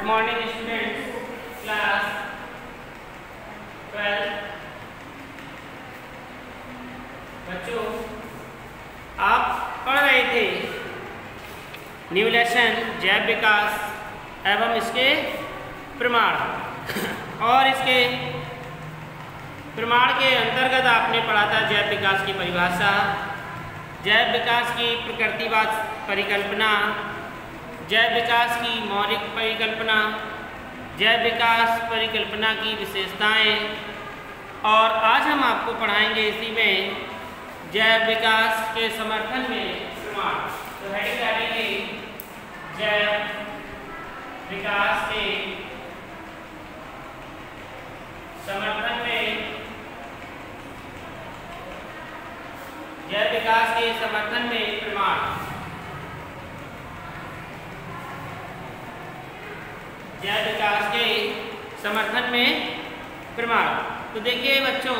Morning students, class 12। बच्चों, आप पढ़ रहे थे न्यू लेसन जैव विकास एवं इसके प्रमाण और इसके प्रमाण के अंतर्गत आपने पढ़ा था जैव विकास की परिभाषा, जैव विकास की प्रकृतिवाद परिकल्पना, जैव विकास की मौलिक परिकल्पना, जैव विकास परिकल्पना की विशेषताएं। और आज हम आपको पढ़ाएंगे इसी में जैव विकास के समर्थन में प्रमाण। तो हेडिंग डालेंगे जैव विकास के समर्थन में, जैव विकास के समर्थन में प्रमाण। जैव विकास के समर्थन में प्रमाण। तो देखिए बच्चों,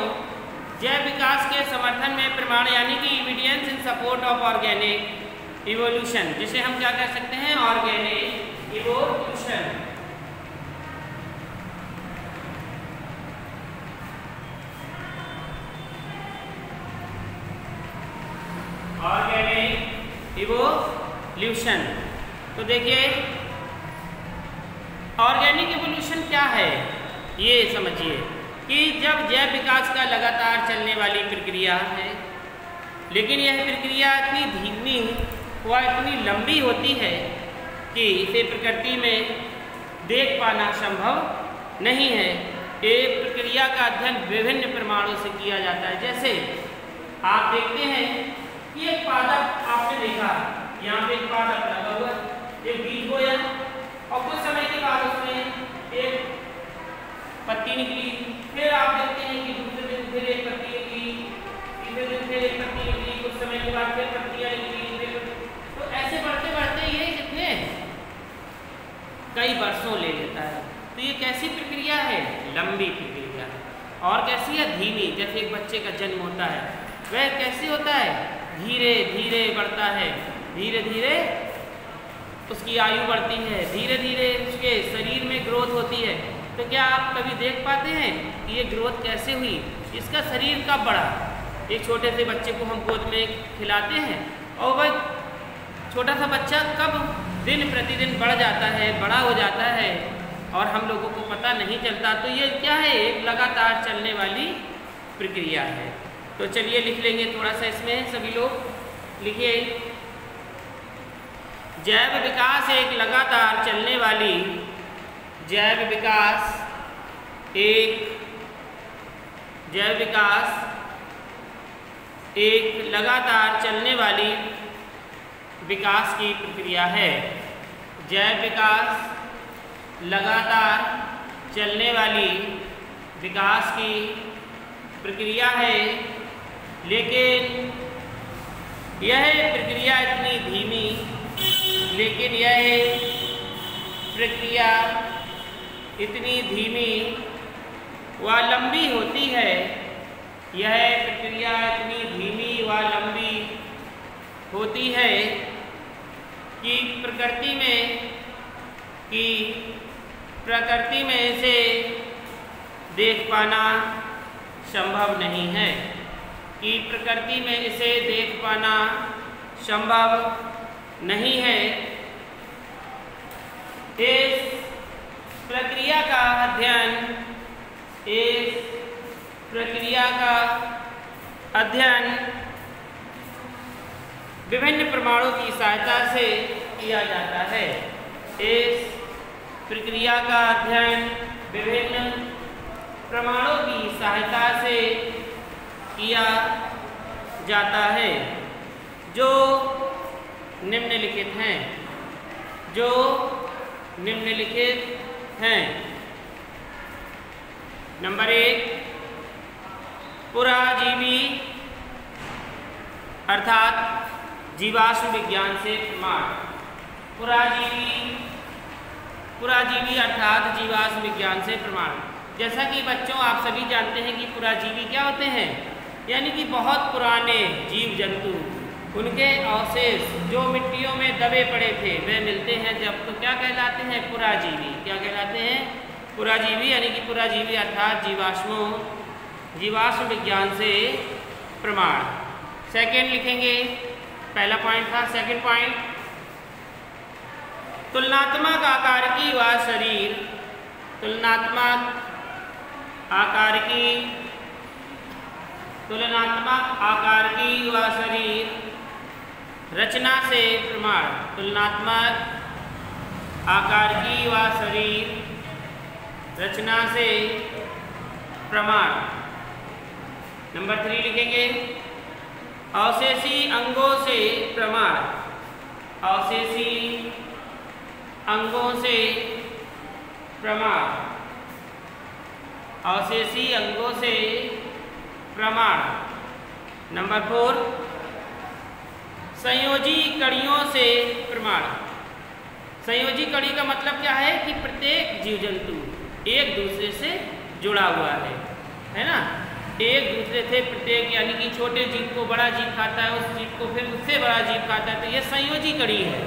जैव विकास के समर्थन में प्रमाण यानी कि evidence in support of organic evolution, जिसे हम क्या कह सकते हैं, ऑर्गेनिक इवोल्यूशन। Organic evolution. तो देखिए ऑर्गेनिक इवोल्यूशन क्या है, ये समझिए कि जब जैव विकास का लगातार चलने वाली प्रक्रिया है, लेकिन यह प्रक्रिया इतनी धीमी व इतनी लंबी होती है कि इसे प्रकृति में देख पाना संभव नहीं है। एक प्रक्रिया का अध्ययन विभिन्न प्रमाणों से किया जाता है। जैसे आप देखते हैं कि एक पादप आपने देखा, यहाँ पे एक पादप लगा हुआ, एक बीज बोया और कुछ समय के बाद उसमें एक पत्ती निकली। फिर आप देखते हैं कि दूसरे दिन फिर एक पत्ती निकली, तीसरे दिन फिर एक पत्ती निकली, कुछ समय के बाद फिर पत्तियां निकली। तो ऐसे बढ़ते बढ़ते ये कितने कई वर्षों ले लेता है। तो ये कैसी प्रक्रिया है, लंबी प्रक्रिया है। और कैसी है, धीमी। जैसे एक बच्चे का जन्म होता है, वह कैसे होता है, धीरे धीरे बढ़ता है, धीरे धीरे उसकी आयु बढ़ती है, धीरे धीरे उसके शरीर में ग्रोथ होती है। तो क्या आप कभी देख पाते हैं कि ये ग्रोथ कैसे हुई, इसका शरीर कब बढ़ा। एक छोटे से बच्चे को हम गोद में खिलाते हैं और वह छोटा सा बच्चा कब दिन प्रतिदिन बढ़ जाता है, बड़ा हो जाता है और हम लोगों को पता नहीं चलता। तो ये क्या है, एक लगातार चलने वाली प्रक्रिया है। तो चलिए लिख लेंगे थोड़ा सा इसमें, सभी लोग लिखिए। जैव विकास एक लगातार चलने वाली, जैव विकास एक लगातार चलने वाली विकास की प्रक्रिया है। जैव विकास लगातार चलने वाली विकास की प्रक्रिया है, लेकिन यह प्रक्रिया इतनी धीमी, लेकिन यह प्रक्रिया इतनी धीमी व लंबी होती है। यह प्रक्रिया इतनी धीमी व लंबी होती है कि प्रकृति में इसे देख पाना संभव नहीं है, कि प्रकृति में इसे देख पाना संभव नहीं है। इस प्रक्रिया का अध्ययन विभिन्न प्रमाणों की सहायता से किया जाता है। इस प्रक्रिया का अध्ययन विभिन्न प्रमाणों की सहायता से किया जाता है, जो निम्नलिखित हैं। नंबर 1, पुराजीवी अर्थात जीवाश्म विज्ञान से प्रमाण। पुराजीवी अर्थात जीवाश्म विज्ञान से प्रमाण। जैसा कि बच्चों आप सभी जानते हैं कि पुराजीवी क्या होते हैं, यानी कि बहुत पुराने जीव जंतु उनके अवशेष जो मिट्टियों में दबे पड़े थे वे मिलते हैं जब, तो क्या कहलाते हैं? पुराजीवी। क्या कहलाते हैं? पुराजीवी, यानी कि पुराजीवी अर्थात जीवाश्म विज्ञान से प्रमाण। सेकंड लिखेंगे, पहला पॉइंट था, सेकंड पॉइंट, तुलनात्मक आकारिकी व शरीर, तुलनात्मक आकारिकी व शरीर रचना से प्रमाण। तुलनात्मक आकारिकी व शरीर रचना से प्रमाण। नंबर 3 लिखेंगे, अवशेषी अंगों से प्रमाण। अवशेषी अंगों से प्रमाण। अवशेषी अंगों से प्रमाण। नंबर 4, संयोजी कड़ियों से प्रमाण। संयोजी कड़ी का मतलब क्या है कि प्रत्येक जीव जंतु एक दूसरे से जुड़ा हुआ है ना, एक दूसरे से प्रत्येक, यानी कि छोटे जीव को बड़ा जीव खाता है, उस जीव को फिर उससे बड़ा जीव खाता है, तो ये संयोजी कड़ी है।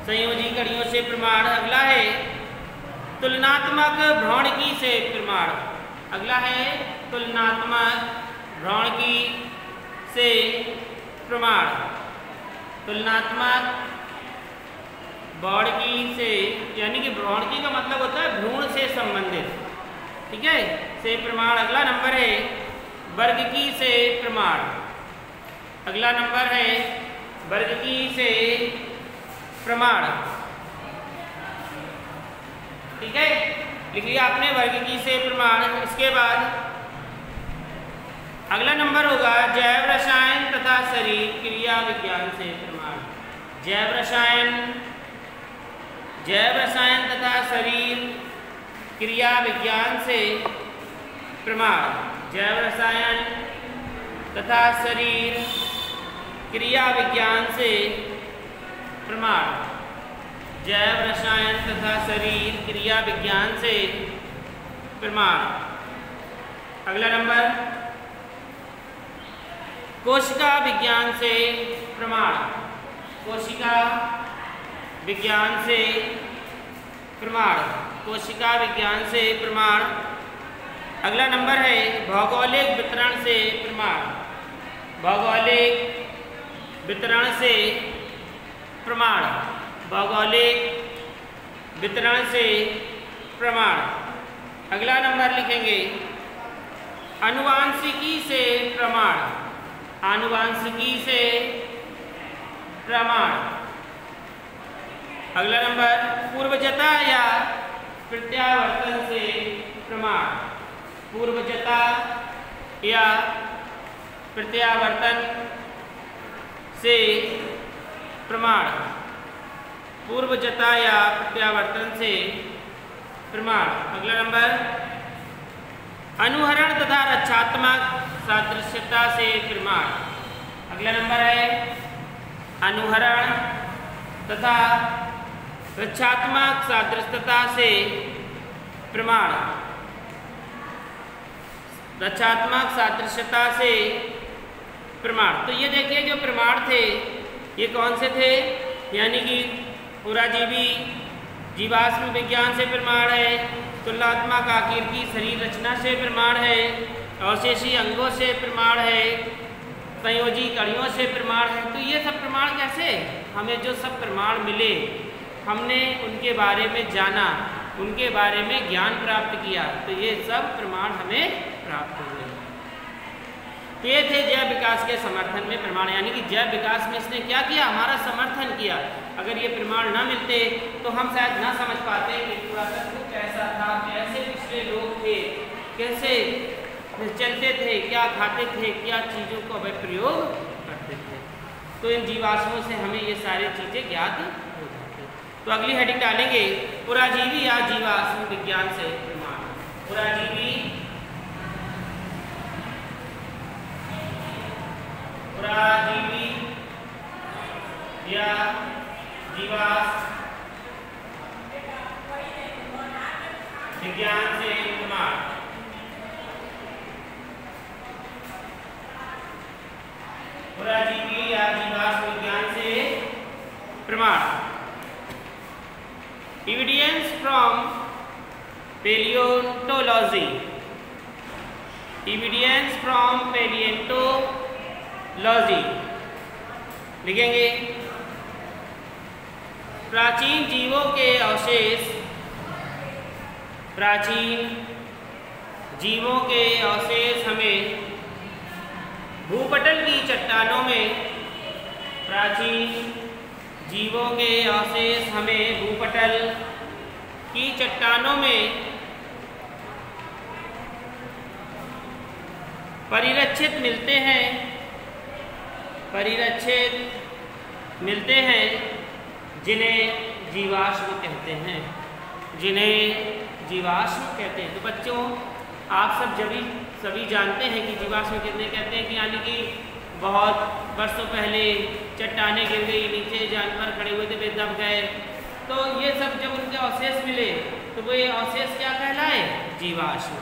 संयोजी कड़ियों से प्रमाण। अगला है तुलनात्मक भ्रौणकी से प्रमाण। अगला है तुलनात्मक भ्रौणकी से प्रमाण। तुलनात्मक भ्रौणकी से, यानी कि भ्रौणकी का मतलब होता है भ्रूण से संबंधित, ठीक है, से प्रमाण। अगला नंबर है वर्गकी से प्रमाण। अगला नंबर है वर्गकी से प्रमाण, ठीक है, लिख लिया आपने वर्गकी से प्रमाण। इसके बाद अगला नंबर होगा जैव रसायन तथा शरीर क्रिया विज्ञान से प्रमाण। जैव रसायन तथा शरीर क्रिया विज्ञान से प्रमाण। जैव रसायन तथा शरीर क्रिया विज्ञान से प्रमाण। जैव रसायन तथा शरीर क्रिया विज्ञान से प्रमाण। अगला नंबर कोशिका विज्ञान से प्रमाण। कोशिका विज्ञान से प्रमाण। कोशिका विज्ञान से प्रमाण। अगला नंबर है भौगोलिक वितरण से प्रमाण। भौगोलिक वितरण से प्रमाण। भौगोलिक वितरण से प्रमाण। अगला नंबर लिखेंगे आनुवांशिकी से प्रमाण। आनुवांशिकी से प्रमाण। अगला नंबर पूर्वजता या प्रत्यावर्तन से प्रमाण। पूर्वजता या प्रत्यावर्तन से प्रमाण। पूर्वजता या प्रत्यावर्तन से प्रमाण। अगला नंबर अनुहरण तथा रक्षात्मक सादृश्यता से प्रमाण। अगला नंबर है अनुहरण तथा रक्षात्मक सादृश्यता से प्रमाण। रक्षात्मक सादृश्यता से प्रमाण। तो ये देखिए जो प्रमाण थे ये कौन से थे, यानी कि पुराजीवी जीवाश्म विज्ञान से प्रमाण है, तुलनात्मक आकीर्की शरीर रचना से प्रमाण है, अवशेषी अंगों से प्रमाण है, संयोजी कड़ियों से प्रमाण है। तो ये सब प्रमाण कैसे, हमें जो सब प्रमाण मिले हमने उनके बारे में जाना, उनके बारे में ज्ञान प्राप्त किया, तो ये सब प्रमाण हमें प्राप्त हुए। तो ये थे जैव विकास के समर्थन में प्रमाण, यानी कि जैव विकास में इसने क्या किया, हमारा समर्थन किया। अगर ये प्रमाण न मिलते तो हम शायद ना समझ पाते कि पुरातत्व कैसा था, कैसे पिछले लोग थे, कैसे चलते थे, क्या खाते थे, क्या चीज़ों को वे प्रयोग करते थे। तो इन जीवाश्मों से हमें ये सारी चीज़ें ज्ञात हो जाती। तो अगली हेडिंग डालेंगे पुराजीवी या जीवाश्म विज्ञान से प्रमाण। पुराजीवी या जीवाश्म विज्ञान से प्रमाण। पुराजीवी evidence from paleontology, evidence from paleontology लिखेंगे प्राचीन जीवों के अवशेष, प्राचीन जीवों के अवशेष हमें भूपटल की चट्टानों में, प्राचीन जीवों के अवशेष हमें भूपटल की चट्टानों में परिरक्षित मिलते हैं, परिरक्षित मिलते हैं, जिन्हें जीवाश्म कहते हैं, जिन्हें जीवाश्म कहते हैं। तो बच्चों आप सब सभी जानते हैं कि जीवाश्म कितने कहते हैं कि यानी कि बहुत वर्षों पहले चट्टानें गिर गई, नीचे जानवर खड़े हुए थे, वे दब गए, तो ये सब जब उनके अवशेष मिले तो वो ये अवशेष क्या कहलाए? जीवाश्म।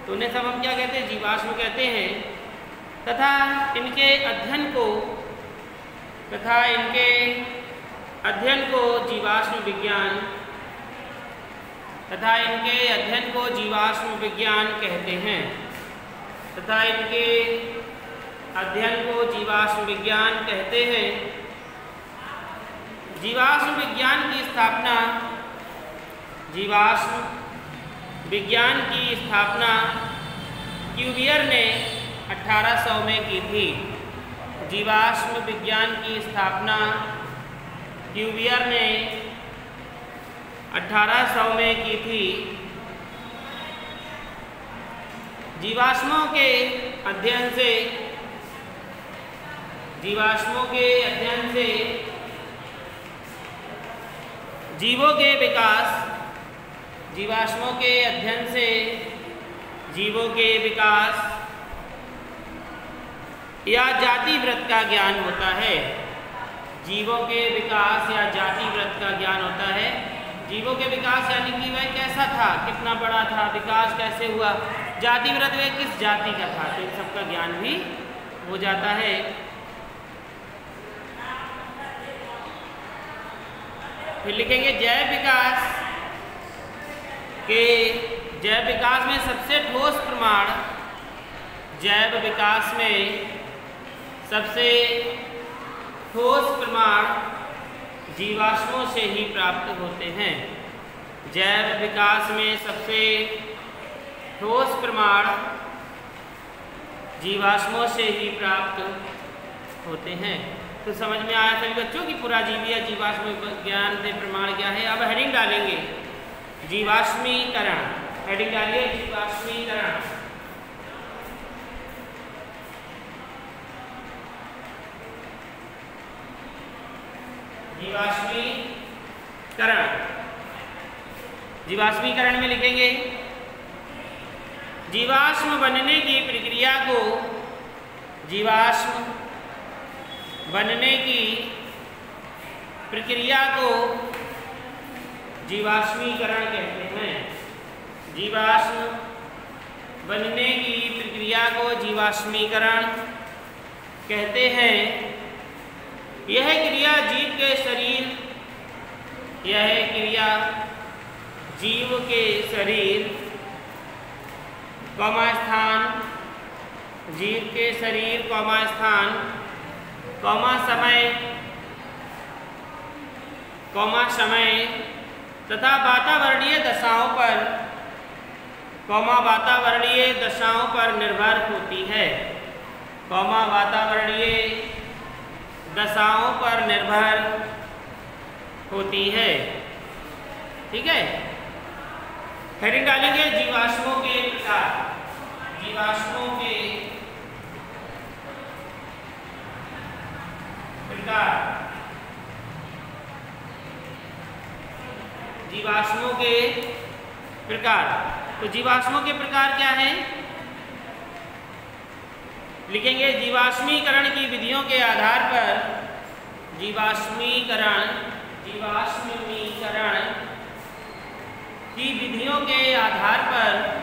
तो उन्हें सब हम क्या कहते हैं? जीवाश्म कहते हैं। तथा इनके अध्ययन को जीवाश्म विज्ञान, तथा इनके अध्ययन को जीवाश्म विज्ञान कहते हैं, तथा इनके अध्ययन को जीवाश्म विज्ञान कहते हैं। जीवाश्म विज्ञान की स्थापना, जीवाश्म विज्ञान की स्थापना क्यूवियर ने 1800 में की थी। जीवाश्म विज्ञान की स्थापना क्यूवियर ने 1800 में की थी। जीवाश्मों के अध्ययन से जीवों के विकास, जीवाश्मों के अध्ययन से जीवों के विकास या जाति वृत्त का ज्ञान होता है। जीवों के विकास या जाति वृत्त का ज्ञान होता है। जीवों के विकास यानी कि वह कैसा था, कितना बड़ा था, विकास कैसे हुआ। जाति वृत्त वह किस जाति का था, तो इन सबका ज्ञान भी हो जाता है। फिर लिखेंगे जैव विकास में सबसे ठोस प्रमाण, जैव विकास में सबसे ठोस प्रमाण जीवाश्मों से ही प्राप्त होते हैं। जैव विकास में सबसे ठोस प्रमाण जीवाश्मों से ही प्राप्त होते हैं। तो समझ में आया सभी बच्चों की पूरा जीव या जीवाश्म विज्ञान से प्रमाण क्या है। अब हेडिंग डालेंगे जीवाश्मीकरण, हेडिंग डालिए जीवाश्मीकरण। जीवाश्मीकरण में लिखेंगे जीवाश्म बनने की प्रक्रिया को, जीवाश्म बनने की प्रक्रिया को जीवाश्मीकरण कहते हैं। जीवाश्म बनने की प्रक्रिया को जीवाश्मीकरण कहते हैं। यह क्रिया जीव के शरीर, कौमा स्थान, जीव के शरीर, कौमा स्थान, कौमा समय तथा वातावरणीय दशाओं पर, वातावरणीय दशाओं पर निर्भर होती है। वातावरणीय दशाओं पर निर्भर होती है। ठीक है, हेडिंग डालेंगे जीवाश्मों के प्रकार। जीवाश्मों के प्रकार, जीवाश्मों के प्रकार। तो जीवाश्मों के प्रकार क्या हैं? लिखेंगे जीवाश्मीकरण की विधियों के आधार पर, जीवाश्मीकरण की विधियों के आधार पर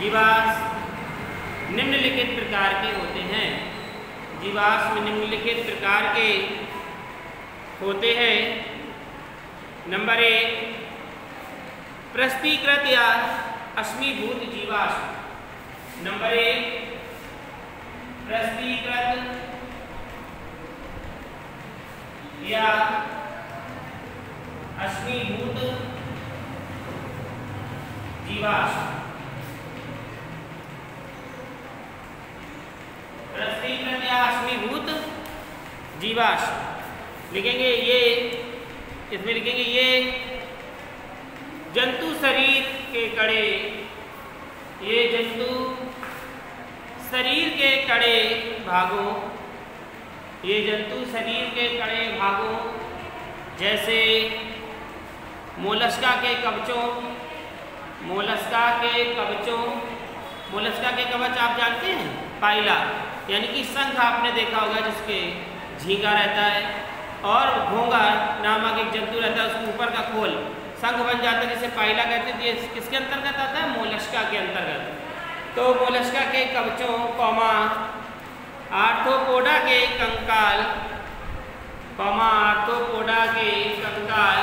जीवाश्म निम्नलिखित प्रकार के होते हैं। जीवाश्म निम्नलिखित प्रकार के होते हैं। नंबर 1 प्रस्तीकृत या अश्मीभूत जीवाश्म। नंबर 1 प्रस्तीकृत या अश्मीभूत जीवाश्म। प्रस्तीकृत या अश्मीभूत जीवाश्म लिखेंगे ये, इसमें लिखेंगे ये जंतु शरीर के कड़े, ये जंतु शरीर के कड़े भागों, ये जंतु शरीर के कड़े भागों जैसे मोलस्का के कवचों, मोलस्का के कवचों, मोलस्का के कवच आप जानते हैं, पाइला यानी कि शंख आपने देखा होगा जिसके झींगा रहता है और घोंगा नामक एक जंतु रहता है, उसके ऊपर का खोल शंख बन जाता है जिसे पाइला कहते हैं। ये किसके अंतर्गत आता है? मोलस्का के अंतर्गत। तो मोलस्का के कवचों कौमा आर्थ्रोपोडा के कंकाल, कौमा आर्थ्रोपोडा के कंकाल,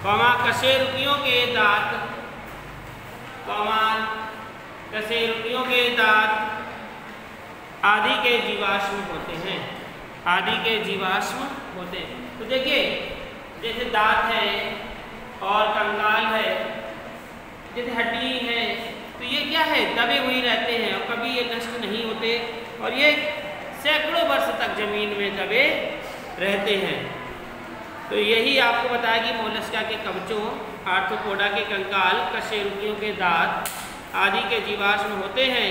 कौमा कशेरुकियों के दांत, कौमा कशेरुकियों के दांत आदि के जीवाश्म होते हैं, आदि के जीवाश्म होते हैं। तो देखिए जैसे दांत है और कंकाल है, जैसे हड्डी है, तो ये क्या है? दबे हुए रहते हैं और कभी ये नष्ट नहीं होते और ये सैकड़ों वर्ष तक जमीन में दबे रहते हैं। तो यही आपको बताया कि मोलस्का के कवचों, आर्थ्रोपोडा के कंकाल, कशेरुकियों के दांत आदि के जीवाश्म होते हैं।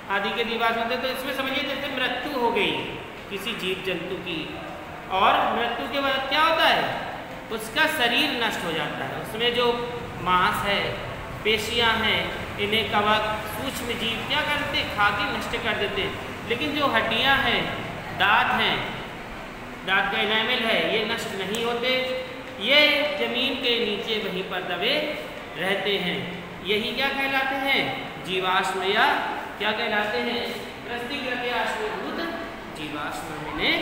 आदि के जीवाश्म होते हैं। तो इसमें समझिए जैसे मृत्यु हो गई किसी जीव जंतु की और मृत्यु के बाद क्या होता है? उसका शरीर नष्ट हो जाता है, उसमें जो मांस है, पेशियां हैं, इन्हें कवक सूक्ष्म जीव क्या करते? खा के नष्ट कर देते। लेकिन जो हड्डियां हैं, दांत हैं, दांत का इनेमल है, ये नष्ट नहीं होते, ये जमीन के नीचे वहीं पर दबे रहते हैं। यही क्या कहलाते हैं? जीवाश्म या क्या कहलाते हैं? प्रस्तीकृत या अश्मीभूत जीवाश्म इन्हें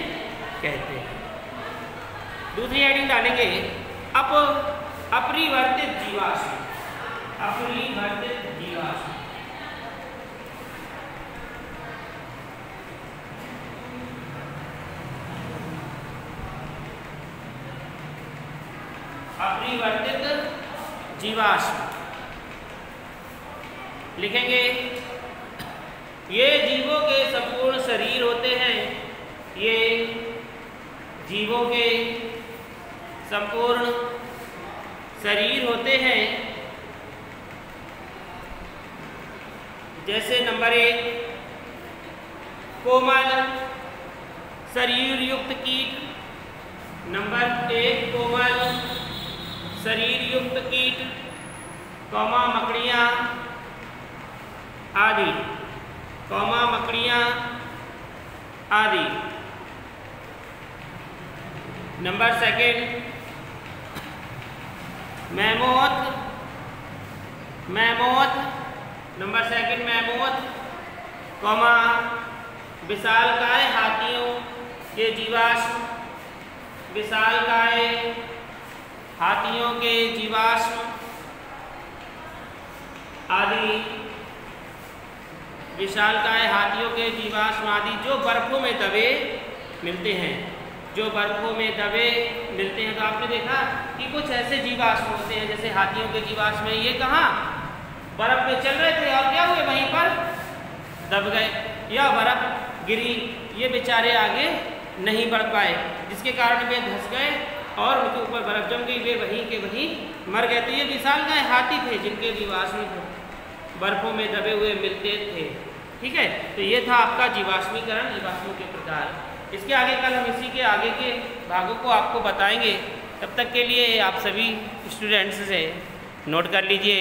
कहते हैं। दूसरी हेडिंग डालेंगे अपरिवर्तित जीवाश्म, अपरिवर्तित जीवाश्म। अपरिवर्तित जीवाश्म लिखेंगे ये जीवों के संपूर्ण शरीर होते हैं, ये जीवों के संपूर्ण शरीर होते हैं। जैसे नंबर 1 कोमल शरीर युक्त कीट, नंबर 1 कोमल शरीर युक्त कीट, कौमा मकड़ियाँ आदि, कौमा मकड़ियाँ आदि। Number 2 mammoth, mammoth, number 2 mammoth, comma विशालकाय हाथियों के जीवाश्म, विशालकाय हाथियों के जीवाश्म आदि, विशालकाय हाथियों के जीवाश्म आदि जो बर्फों में दबे मिलते हैं, जो बर्फों में दबे मिलते हैं। तो आपने देखा कि कुछ ऐसे जीवाश्म होते हैं जैसे हाथियों के जीवाश्म है, ये कहाँ बर्फ में चल रहे थे और क्या हुए? वहीं पर दब गए या बर्फ गिरी, ये बेचारे आगे नहीं बढ़ पाए, जिसके कारण वे धंस गए और उनके ऊपर बर्फ जम गई, वे वहीं के वहीं मर गए। तो ये विशालकाय हाथी थे जिनके जीवाश्म बर्फों में दबे हुए मिलते थे। ठीक है, तो ये था आपका जीवाश्मीकरण, जीवाश्मों के प्रकार। इसके आगे कल हम इसी के आगे के भागों को आपको बताएंगे। तब तक के लिए आप सभी स्टूडेंट्स से नोट कर लीजिए।